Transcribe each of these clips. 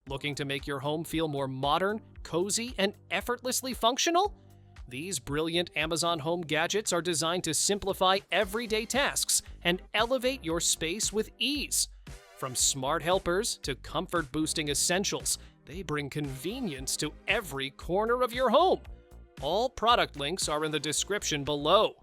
Looking to make your home feel more modern, cozy, and effortlessly functional? These brilliant Amazon Home gadgets are designed to simplify everyday tasks and elevate your space with ease. From smart helpers to comfort-boosting essentials, they bring convenience to every corner of your home. All product links are in the description below.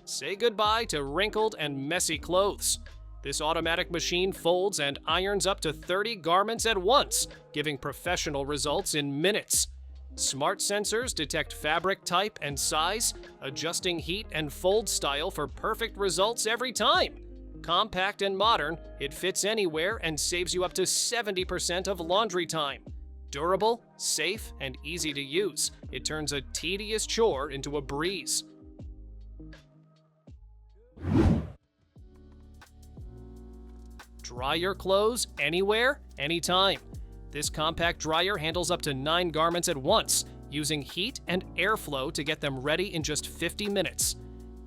Say goodbye to wrinkled and messy clothes. This automatic machine folds and irons up to 30 garments at once, giving professional results in minutes. Smart sensors detect fabric type and size, adjusting heat and fold style for perfect results every time. Compact and modern, it fits anywhere and saves you up to 70% of laundry time. Durable, safe, and easy to use, it turns a tedious chore into a breeze. Dry your clothes anywhere, anytime. This compact dryer handles up to 9 garments at once, using heat and airflow to get them ready in just 50 minutes.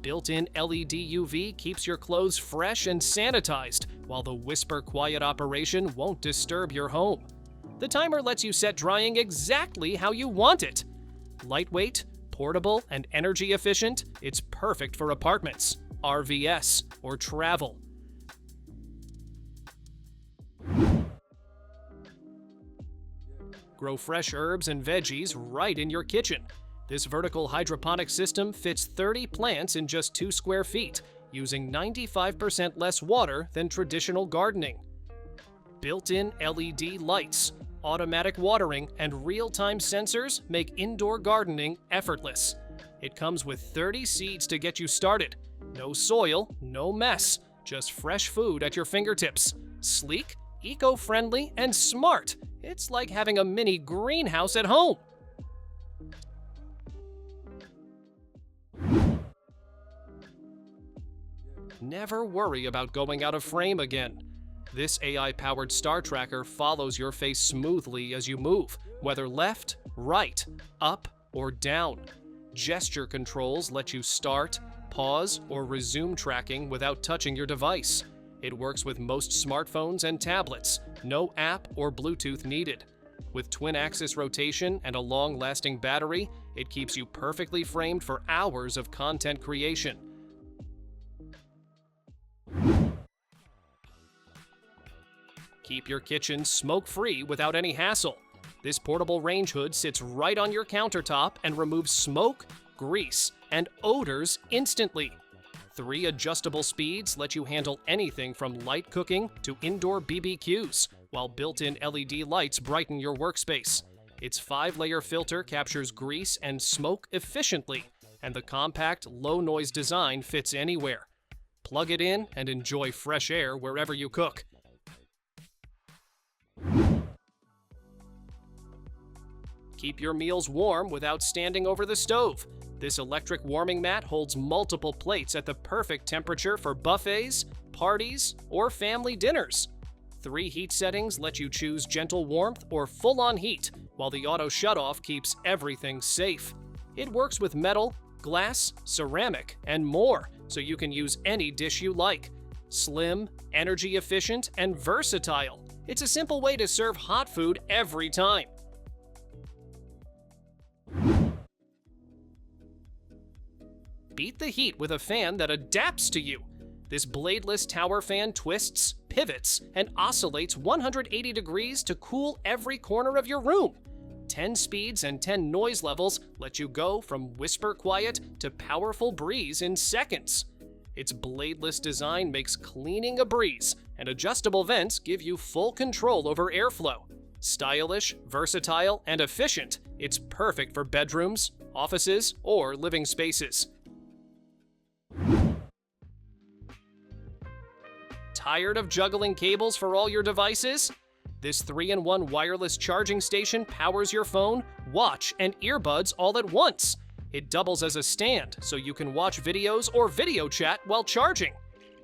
Built-in LED UV keeps your clothes fresh and sanitized, while the whisper-quiet operation won't disturb your home. The timer lets you set drying exactly how you want it. Lightweight, portable, and energy efficient, it's perfect for apartments, RVs, or travel. Grow fresh herbs and veggies right in your kitchen. This vertical hydroponic system fits 30 plants in just 2 square feet, using 95% less water than traditional gardening. Built-in LED lights, automatic watering, and real-time sensors make indoor gardening effortless. It comes with 30 seeds to get you started. No soil, no mess, just fresh food at your fingertips. Sleek, eco-friendly, and smart. It's like having a mini greenhouse at home. Never worry about going out of frame again. This AI-powered star tracker follows your face smoothly as you move, whether left, right, up, or down. Gesture controls let you start, pause, or resume tracking without touching your device. It works with most smartphones and tablets, no app or Bluetooth needed. With twin-axis rotation and a long-lasting battery, it keeps you perfectly framed for hours of content creation. Keep your kitchen smoke-free without any hassle. This portable range hood sits right on your countertop and removes smoke, grease, and odors instantly. 3 adjustable speeds let you handle anything from light cooking to indoor BBQs, while built-in LED lights brighten your workspace. Its 5-layer filter captures grease and smoke efficiently, and the compact, low-noise design fits anywhere. Plug it in and enjoy fresh air wherever you cook. Keep your meals warm without standing over the stove. This electric warming mat holds multiple plates at the perfect temperature for buffets, parties, or family dinners. 3 heat settings let you choose gentle warmth or full-on heat, while the auto shutoff keeps everything safe. It works with metal, glass, ceramic, and more, so you can use any dish you like. Slim, energy efficient, and versatile. It's a simple way to serve hot food every time. Beat the heat with a fan that adapts to you. This bladeless tower fan twists, pivots, and oscillates 180 degrees to cool every corner of your room. 10 speeds and 10 noise levels let you go from whisper quiet to powerful breeze in seconds. Its bladeless design makes cleaning a breeze, and adjustable vents give you full control over airflow. Stylish, versatile, and efficient, it's perfect for bedrooms, offices, or living spaces. Tired of juggling cables for all your devices? This 3-in-1 wireless charging station powers your phone, watch, and earbuds all at once. It doubles as a stand, so you can watch videos or video chat while charging.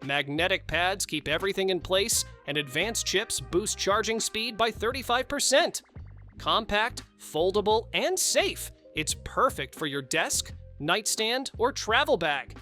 Magnetic pads keep everything in place, and advanced chips boost charging speed by 35%. Compact, foldable, and safe, it's perfect for your desk, nightstand, or travel bag.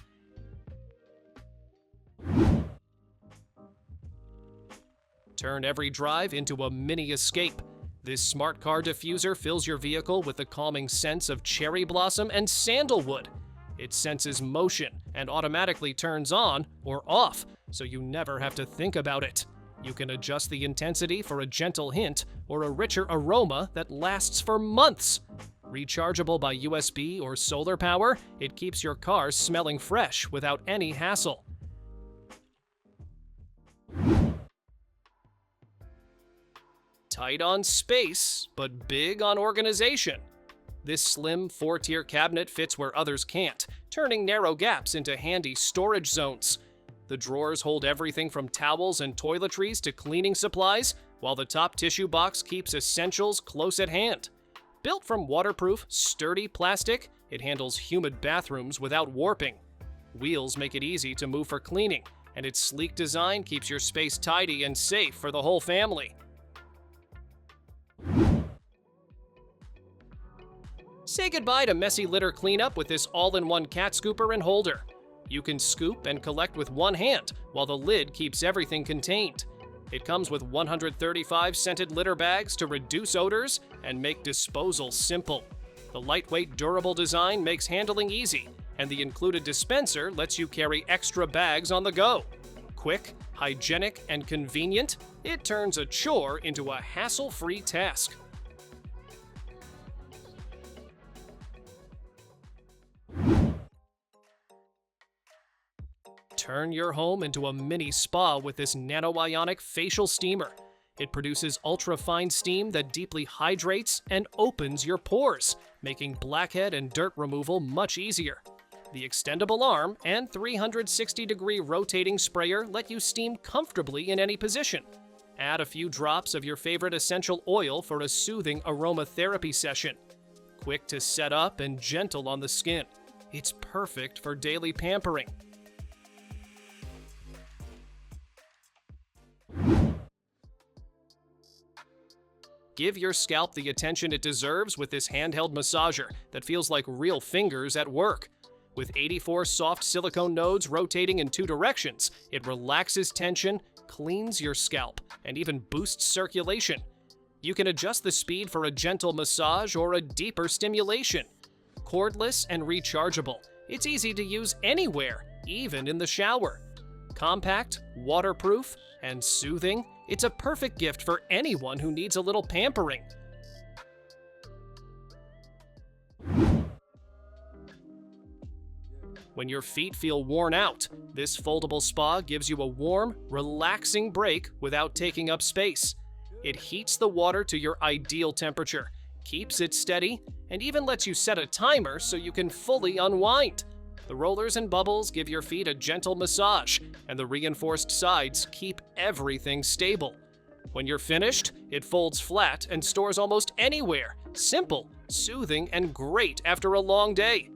Turn every drive into a mini escape. This smart car diffuser fills your vehicle with the calming scents of cherry blossom and sandalwood. It senses motion and automatically turns on or off, so you never have to think about it. You can adjust the intensity for a gentle hint or a richer aroma that lasts for months. Rechargeable by USB or solar power, it keeps your car smelling fresh without any hassle. Tight on space, but big on organization. This slim 4-tier cabinet fits where others can't, turning narrow gaps into handy storage zones. The drawers hold everything from towels and toiletries to cleaning supplies, while the top tissue box keeps essentials close at hand. Built from waterproof, sturdy plastic, it handles humid bathrooms without warping. Wheels make it easy to move for cleaning, and its sleek design keeps your space tidy and safe for the whole family. Say goodbye to messy litter cleanup with this all-in-one cat scooper and holder. You can scoop and collect with one hand, while the lid keeps everything contained. It comes with 135 scented litter bags to reduce odors and make disposal simple. The lightweight, durable design makes handling easy, and the included dispenser lets you carry extra bags on the go. Quick, hygienic, and convenient, it turns a chore into a hassle-free task. Turn your home into a mini spa with this nano-ionic facial steamer. It produces ultra-fine steam that deeply hydrates and opens your pores, making blackhead and dirt removal much easier. The extendable arm and 360-degree rotating sprayer let you steam comfortably in any position. Add a few drops of your favorite essential oil for a soothing aromatherapy session. Quick to set up and gentle on the skin. It's perfect for daily pampering. Give your scalp the attention it deserves with this handheld massager that feels like real fingers at work. With 84 soft silicone nodes rotating in 2 directions, it relaxes tension, cleans your scalp, and even boosts circulation. You can adjust the speed for a gentle massage or a deeper stimulation. Cordless and rechargeable, it's easy to use anywhere, even in the shower. Compact, waterproof, and soothing, it's a perfect gift for anyone who needs a little pampering. When your feet feel worn out, this foldable spa gives you a warm, relaxing break without taking up space. It heats the water to your ideal temperature, keeps it steady, and even lets you set a timer so you can fully unwind. The rollers and bubbles give your feet a gentle massage, and the reinforced sides keep everything stable. When you're finished, it folds flat and stores almost anywhere. Simple, soothing, and great after a long day.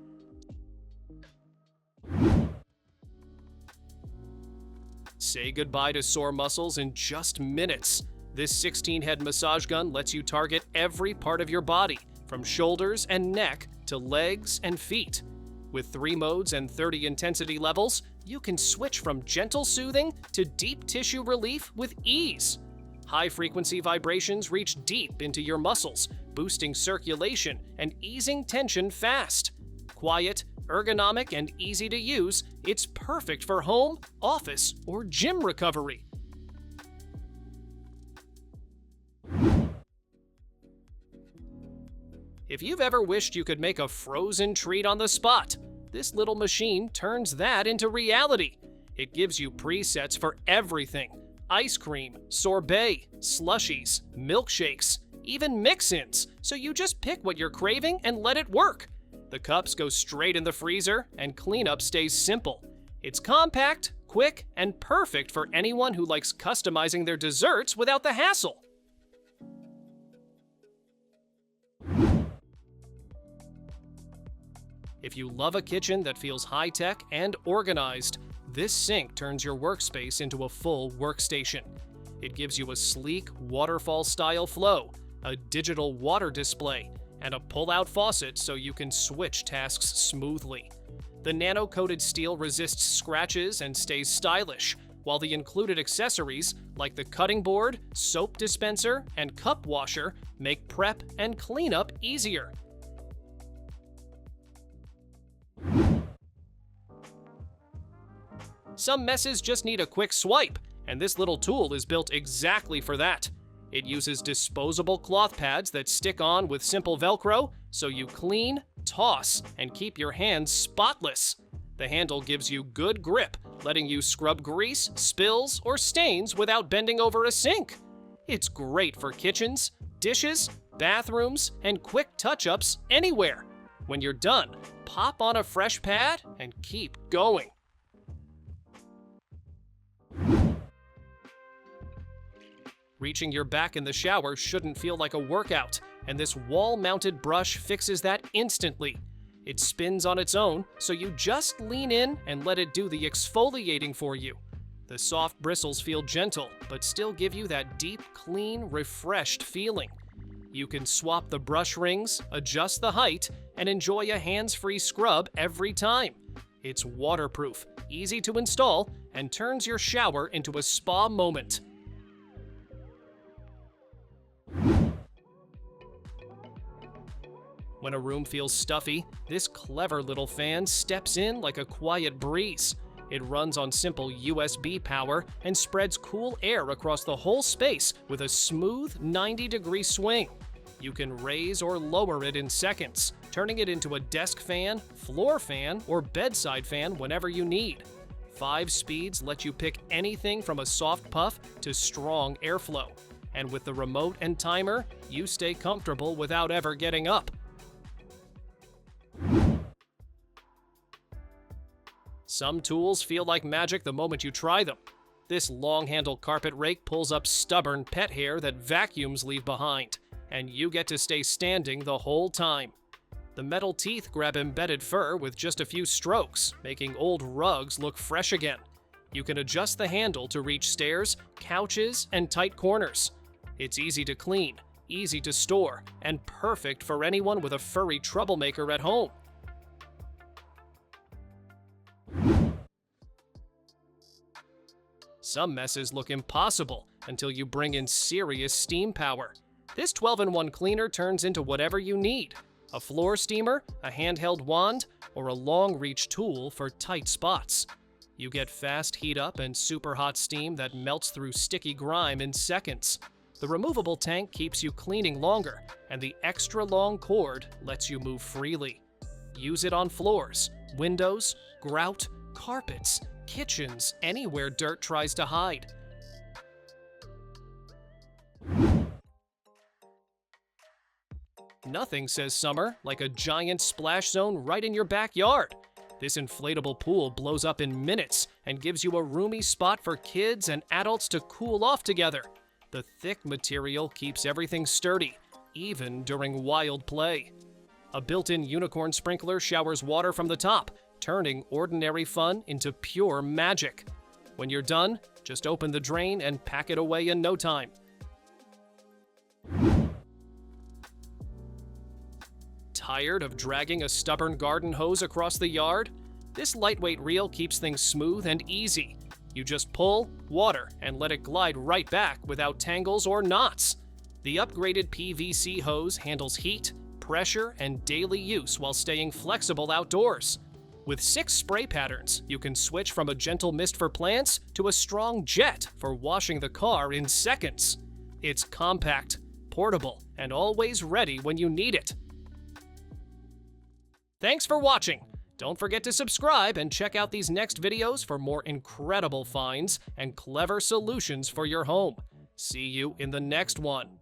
Say goodbye to sore muscles in just minutes. This 16-head massage gun lets you target every part of your body, from shoulders and neck to legs and feet. With 3 modes and 30 intensity levels, you can switch from gentle soothing to deep tissue relief with ease. High-frequency vibrations reach deep into your muscles, boosting circulation and easing tension fast. Quiet, ergonomic, and easy to use, it's perfect for home, office, or gym recovery. If you've ever wished you could make a frozen treat on the spot, this little machine turns that into reality. It gives you presets for everything: ice cream, sorbet, slushies, milkshakes, even mix-ins, so you just pick what you're craving and let it work. The cups go straight in the freezer, and cleanup stays simple. It's compact, quick, and perfect for anyone who likes customizing their desserts without the hassle. If you love a kitchen that feels high-tech and organized, this sink turns your workspace into a full workstation. It gives you a sleek, waterfall-style flow, a digital water display, and a pull-out faucet so you can switch tasks smoothly. The nano-coated steel resists scratches and stays stylish, while the included accessories, like the cutting board, soap dispenser, and cup washer, make prep and cleanup easier. Some messes just need a quick swipe, and this little tool is built exactly for that. It uses disposable cloth pads that stick on with simple Velcro, so you clean, toss, and keep your hands spotless. The handle gives you good grip, letting you scrub grease, spills, or stains without bending over a sink. It's great for kitchens, dishes, bathrooms, and quick touch-ups anywhere. When you're done, pop on a fresh pad and keep going. Reaching your back in the shower shouldn't feel like a workout, and this wall-mounted brush fixes that instantly. It spins on its own, so you just lean in and let it do the exfoliating for you. The soft bristles feel gentle, but still give you that deep, clean, refreshed feeling. You can swap the brush rings, adjust the height, and enjoy a hands-free scrub every time. It's waterproof, easy to install, and turns your shower into a spa moment. When a room feels stuffy, this clever little fan steps in like a quiet breeze. It runs on simple USB power and spreads cool air across the whole space with a smooth 90-degree swing. You can raise or lower it in seconds, turning it into a desk fan, floor fan, or bedside fan whenever you need. 5 speeds let you pick anything from a soft puff to strong airflow. And with the remote and timer, you stay comfortable without ever getting up. Some tools feel like magic the moment you try them. This long-handled carpet rake pulls up stubborn pet hair that vacuums leave behind, and you get to stay standing the whole time. The metal teeth grab embedded fur with just a few strokes, making old rugs look fresh again. You can adjust the handle to reach stairs, couches, and tight corners. It's easy to clean, easy to store, and perfect for anyone with a furry troublemaker at home. Some messes look impossible until you bring in serious steam power. This 12-in-1 cleaner turns into whatever you need: a floor steamer, a handheld wand, or a long-reach tool for tight spots. You get fast heat up and super hot steam that melts through sticky grime in seconds. The removable tank keeps you cleaning longer, and the extra long cord lets you move freely. Use it on floors, windows, grout, carpets, kitchens, anywhere dirt tries to hide. Nothing says summer like a giant splash zone right in your backyard. This inflatable pool blows up in minutes and gives you a roomy spot for kids and adults to cool off together. The thick material keeps everything sturdy, even during wild play. A built-in unicorn sprinkler showers water from the top, turning ordinary fun into pure magic. When you're done, just open the drain and pack it away in no time. Tired of dragging a stubborn garden hose across the yard? This lightweight reel keeps things smooth and easy. You just pull, water, and let it glide right back without tangles or knots. The upgraded PVC hose handles heat, pressure, and daily use while staying flexible outdoors. With 6 spray patterns, you can switch from a gentle mist for plants to a strong jet for washing the car in seconds. It's compact, portable, and always ready when you need it. Thanks for watching! Don't forget to subscribe and check out these next videos for more incredible finds and clever solutions for your home. See you in the next one.